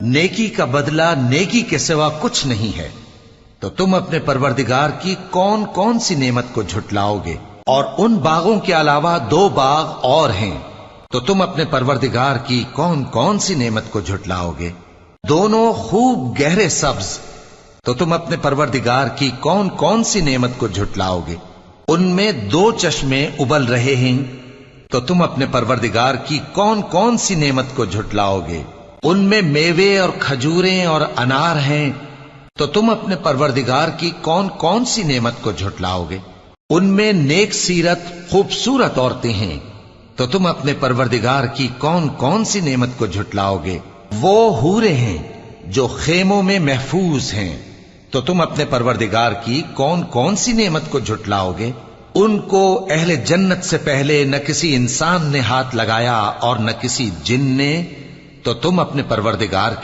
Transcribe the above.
نیکی کا بدلہ نیکی کے سوا کچھ نہیں ہے، تو تم اپنے پروردگار کی کون کون سی نعمت کو جھٹلاؤ گے؟ اور ان باغوں کے علاوہ 2 باغ اور ہیں، تو تم اپنے پروردگار کی کون کون سی نعمت کو جھٹلاؤ گے؟ دونوں خوب گہرے سبز، تو تم اپنے پروردگار کی کون کون سی نعمت کو جھٹلاؤ گے؟ ان میں 2 چشمے ابل رہے ہیں، تو تم اپنے پروردگار کی کون کون سی نعمت کو جھٹلاؤ گے؟ ان میں میوے اور کھجوریں اور انار ہیں، تو تم اپنے پروردگار کی کون کون سی نعمت کو جھٹلاؤ گے؟ ان میں نیک سیرت خوبصورت عورتیں ہیں، تو تم اپنے پروردگار کی کون کون سی نعمت کو جھٹلاؤ گے؟ وہ حوریں ہیں جو خیموں میں محفوظ ہیں، تو تم اپنے پروردگار کی کون کون سی نعمت کو جھٹلاؤ گے؟ ان کو اہل جنت سے پہلے نہ کسی انسان نے ہاتھ لگایا اور نہ کسی جن نے، تو تم اپنے پروردگار